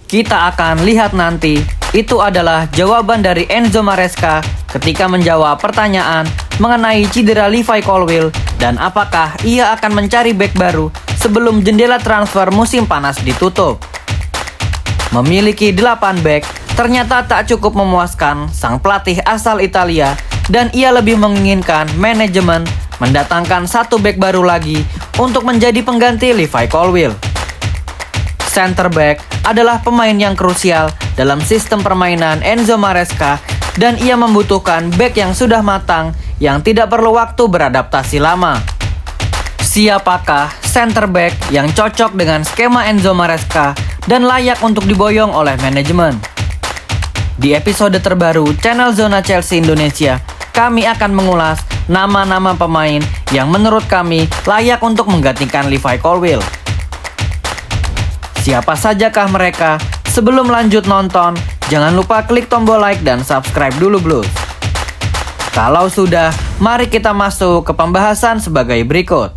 Kita akan lihat nanti. Itu adalah jawaban dari Enzo Maresca ketika menjawab pertanyaan mengenai cedera Levi Colwill dan apakah ia akan mencari bek baru sebelum jendela transfer musim panas ditutup. Memiliki 8 bek ternyata tak cukup memuaskan sang pelatih asal Italia dan ia lebih menginginkan manajemen mendatangkan 1 bek baru lagi untuk menjadi pengganti Levi Colwill. Center back adalah pemain yang krusial dalam sistem permainan Enzo Maresca dan ia membutuhkan bek yang sudah matang yang tidak perlu waktu beradaptasi lama. Siapakah center back yang cocok dengan skema Enzo Maresca dan layak untuk diboyong oleh manajemen? Di episode terbaru channel Zona Chelsea Indonesia, kami akan mengulas nama-nama pemain yang menurut kami layak untuk menggantikan Levi Colwill. Siapa sajakah mereka? Sebelum lanjut nonton, jangan lupa klik tombol like dan subscribe dulu blues. Kalau sudah, mari kita masuk ke pembahasan sebagai berikut.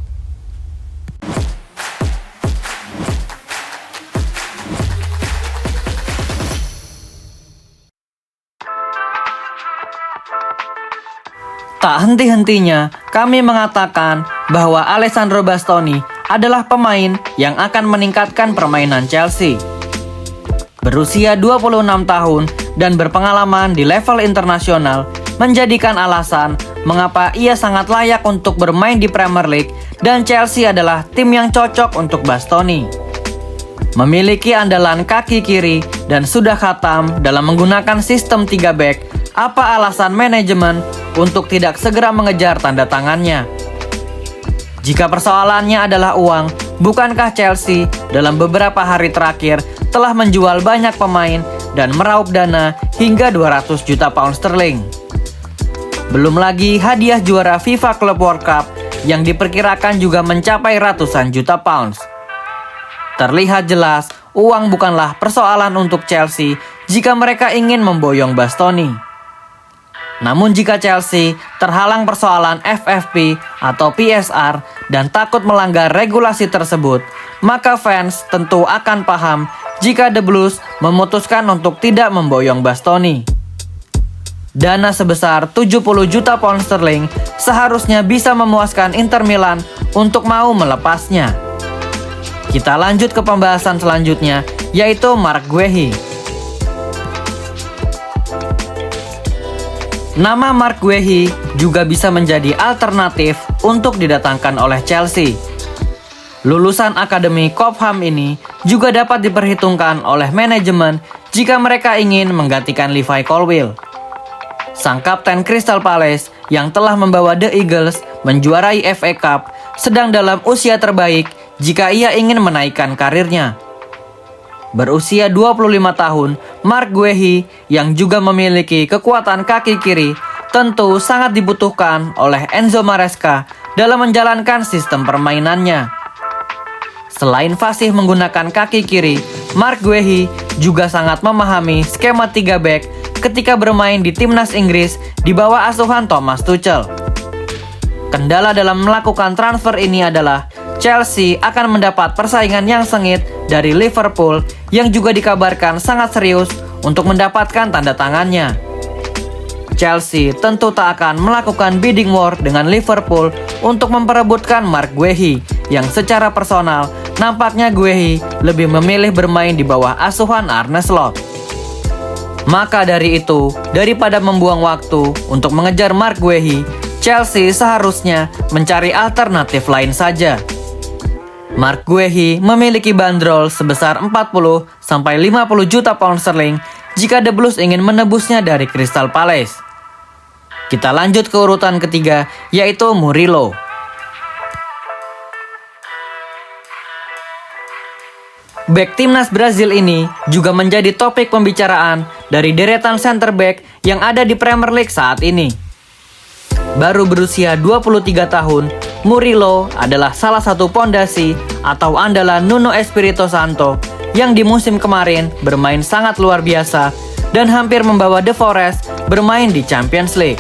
Tak henti-hentinya, kami mengatakan bahwa Alessandro Bastoni adalah pemain yang akan meningkatkan permainan Chelsea. Berusia 26 tahun dan berpengalaman di level internasional menjadikan alasan mengapa ia sangat layak untuk bermain di Premier League dan Chelsea adalah tim yang cocok untuk Bastoni. Memiliki andalan kaki kiri dan sudah khatam dalam menggunakan sistem 3 back, apa alasan manajemen untuk tidak segera mengejar tanda tangannya? Jika persoalannya adalah uang, bukankah Chelsea dalam beberapa hari terakhir telah menjual banyak pemain dan meraup dana hingga 200 juta pound sterling? Belum lagi hadiah juara FIFA Club World Cup yang diperkirakan juga mencapai ratusan juta pounds. Terlihat jelas, uang bukanlah persoalan untuk Chelsea jika mereka ingin memboyong Bastoni. Namun jika Chelsea terhalang persoalan FFP atau PSR dan takut melanggar regulasi tersebut, maka fans tentu akan paham jika The Blues memutuskan untuk tidak memboyong Bastoni. Dana sebesar 70 juta pound sterling seharusnya bisa memuaskan Inter Milan untuk mau melepasnya. Kita lanjut ke pembahasan selanjutnya, yaitu Marc Guehi. Nama Marc Guehi juga bisa menjadi alternatif untuk didatangkan oleh Chelsea. Lulusan Akademi Cobham ini juga dapat diperhitungkan oleh manajemen jika mereka ingin menggantikan Levi Colwill. Sang kapten Crystal Palace yang telah membawa The Eagles menjuarai FA Cup sedang dalam usia terbaik jika ia ingin menaikkan karirnya. Berusia 25 tahun, Marc Guehi yang juga memiliki kekuatan kaki kiri tentu sangat dibutuhkan oleh Enzo Maresca dalam menjalankan sistem permainannya. Selain fasih menggunakan kaki kiri, Marc Guehi juga sangat memahami skema 3 back ketika bermain di timnas Inggris di bawah asuhan Thomas Tuchel. Kendala dalam melakukan transfer ini adalah Chelsea akan mendapat persaingan yang sengit dari Liverpool yang juga dikabarkan sangat serius untuk mendapatkan tanda tangannya. Chelsea tentu tak akan melakukan bidding war dengan Liverpool untuk memperebutkan Marc Guehi yang secara personal nampaknya Guehi lebih memilih bermain di bawah asuhan Arne Slot. Maka dari itu, daripada membuang waktu untuk mengejar Marc Guehi, Chelsea seharusnya mencari alternatif lain saja. Marc Guehi memiliki bandrol sebesar 40-50 juta pound sterling jika The Blues ingin menebusnya dari Crystal Palace. Kita lanjut ke urutan ketiga, yaitu Murillo. Bek timnas Brazil ini juga menjadi topik pembicaraan dari deretan center back yang ada di Premier League saat ini. Baru berusia 23 tahun, Murillo adalah salah satu pondasi atau andalan Nuno Espirito Santo yang di musim kemarin bermain sangat luar biasa dan hampir membawa The Forest bermain di Champions League.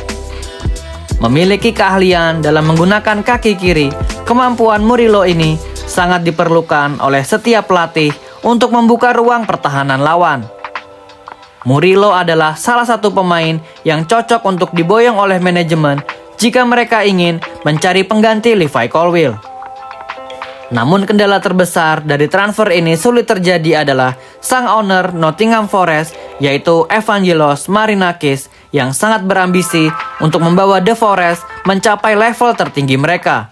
Memiliki keahlian dalam menggunakan kaki kiri, kemampuan Murillo ini sangat diperlukan oleh setiap pelatih untuk membuka ruang pertahanan lawan. Murillo adalah salah satu pemain yang cocok untuk diboyong oleh manajemen jika mereka ingin mencari pengganti Levi Colwill. Namun kendala terbesar dari transfer ini sulit terjadi adalah sang owner Nottingham Forest, yaitu Evangelos Marinakis, yang sangat berambisi untuk membawa The Forest mencapai level tertinggi mereka.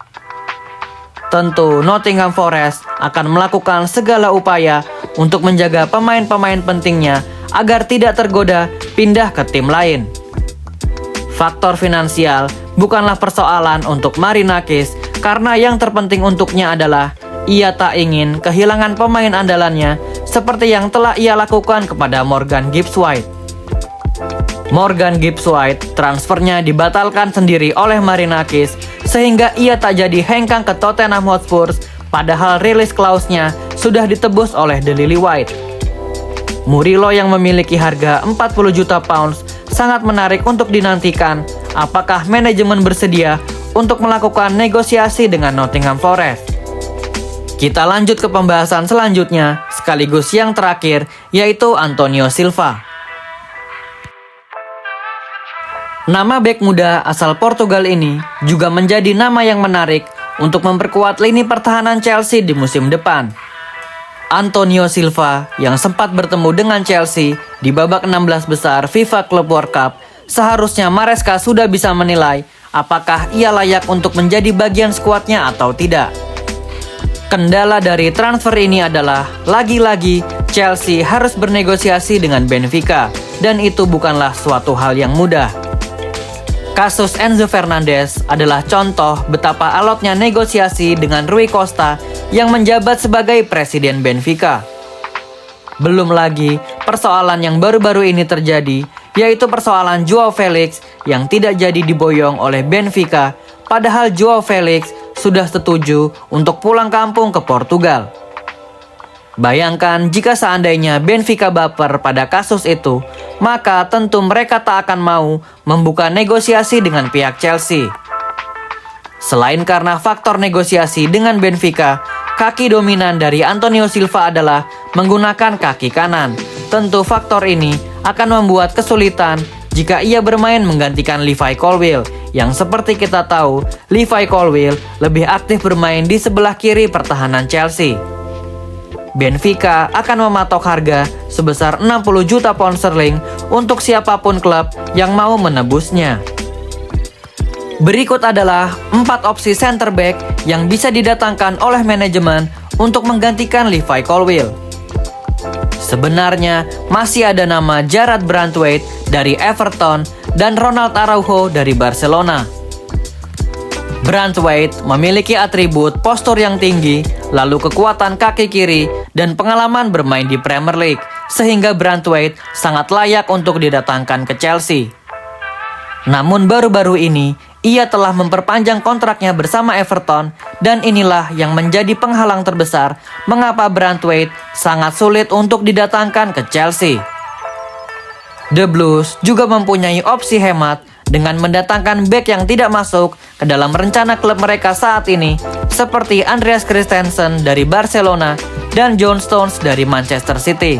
Tentu Nottingham Forest akan melakukan segala upaya untuk menjaga pemain-pemain pentingnya agar tidak tergoda pindah ke tim lain. Faktor finansial bukanlah persoalan untuk Marinakis, karena yang terpenting untuknya adalah ia tak ingin kehilangan pemain andalannya seperti yang telah ia lakukan kepada Morgan Gibbs-White. Morgan Gibbs-White transfernya dibatalkan sendiri oleh Marinakis sehingga ia tak jadi hengkang ke Tottenham Hotspur, padahal rilis klausnya sudah ditebus oleh The Lily-White. Murillo yang memiliki harga 40 juta pounds sangat menarik untuk dinantikan. Apakah manajemen bersedia untuk melakukan negosiasi dengan Nottingham Forest? Kita lanjut ke pembahasan selanjutnya, sekaligus yang terakhir, yaitu Antonio Silva. Nama bek muda asal Portugal ini juga menjadi nama yang menarik untuk memperkuat lini pertahanan Chelsea di musim depan. Antonio Silva yang sempat bertemu dengan Chelsea di babak 16 besar FIFA Club World Cup, seharusnya Maresca sudah bisa menilai apakah ia layak untuk menjadi bagian skuadnya atau tidak. Kendala dari transfer ini adalah lagi-lagi Chelsea harus bernegosiasi dengan Benfica, dan itu bukanlah suatu hal yang mudah. Kasus Enzo Fernandez adalah contoh betapa alotnya negosiasi dengan Rui Costa yang menjabat sebagai presiden Benfica. Belum lagi persoalan yang baru-baru ini terjadi, yaitu persoalan Joao Felix yang tidak jadi diboyong oleh Benfica, padahal Joao Felix sudah setuju untuk pulang kampung ke Portugal. Bayangkan jika seandainya Benfica baper pada kasus itu, maka tentu mereka tak akan mau membuka negosiasi dengan pihak Chelsea. Selain karena faktor negosiasi dengan Benfica, kaki dominan dari Antonio Silva adalah menggunakan kaki kanan. Tentu faktor ini akan membuat kesulitan jika ia bermain menggantikan Levi Colwill, yang seperti kita tahu, Levi Colwill lebih aktif bermain di sebelah kiri pertahanan Chelsea. Benfica akan mematok harga sebesar 60 juta pound sterling untuk siapapun klub yang mau menebusnya. Berikut adalah 4 opsi center back yang bisa didatangkan oleh manajemen untuk menggantikan Levi Colwill. Sebenarnya masih ada nama Jarrad Branthwaite dari Everton dan Ronald Araujo dari Barcelona. Branthwaite memiliki atribut postur yang tinggi, lalu kekuatan kaki kiri, dan pengalaman bermain di Premier League, sehingga Branthwaite sangat layak untuk didatangkan ke Chelsea. Namun baru-baru ini, ia telah memperpanjang kontraknya bersama Everton, dan inilah yang menjadi penghalang terbesar mengapa Branthwaite sangat sulit untuk didatangkan ke Chelsea. The Blues juga mempunyai opsi hemat dengan mendatangkan bek yang tidak masuk ke dalam rencana klub mereka saat ini, seperti Andreas Christensen dari Barcelona dan John Stones dari Manchester City.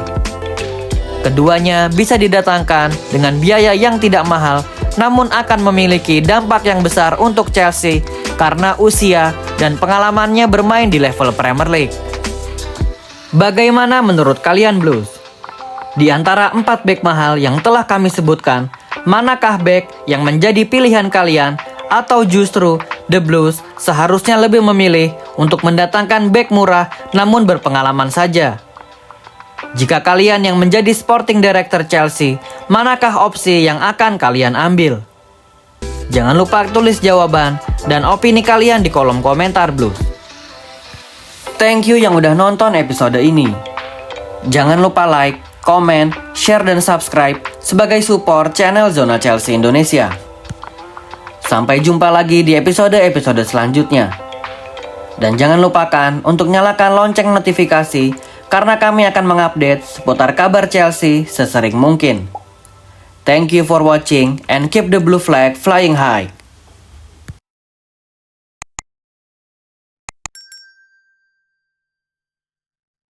Keduanya bisa didatangkan dengan biaya yang tidak mahal, namun akan memiliki dampak yang besar untuk Chelsea karena usia dan pengalamannya bermain di level Premier League. Bagaimana menurut kalian Blues? Di antara 4 bek mahal yang telah kami sebutkan, manakah bek yang menjadi pilihan kalian, atau justru The Blues seharusnya lebih memilih untuk mendatangkan bek murah namun berpengalaman saja? Jika kalian yang menjadi sporting director Chelsea, manakah opsi yang akan kalian ambil? Jangan lupa tulis jawaban dan opini kalian di kolom komentar Blues. Thank you yang udah nonton episode ini. Jangan lupa like, komen, share, dan subscribe sebagai support channel Zona Chelsea Indonesia. Sampai jumpa lagi di episode-episode selanjutnya. Dan jangan lupakan untuk nyalakan lonceng notifikasi karena kami akan mengupdate seputar kabar Chelsea sesering mungkin. Thank you for watching and keep the blue flag flying high.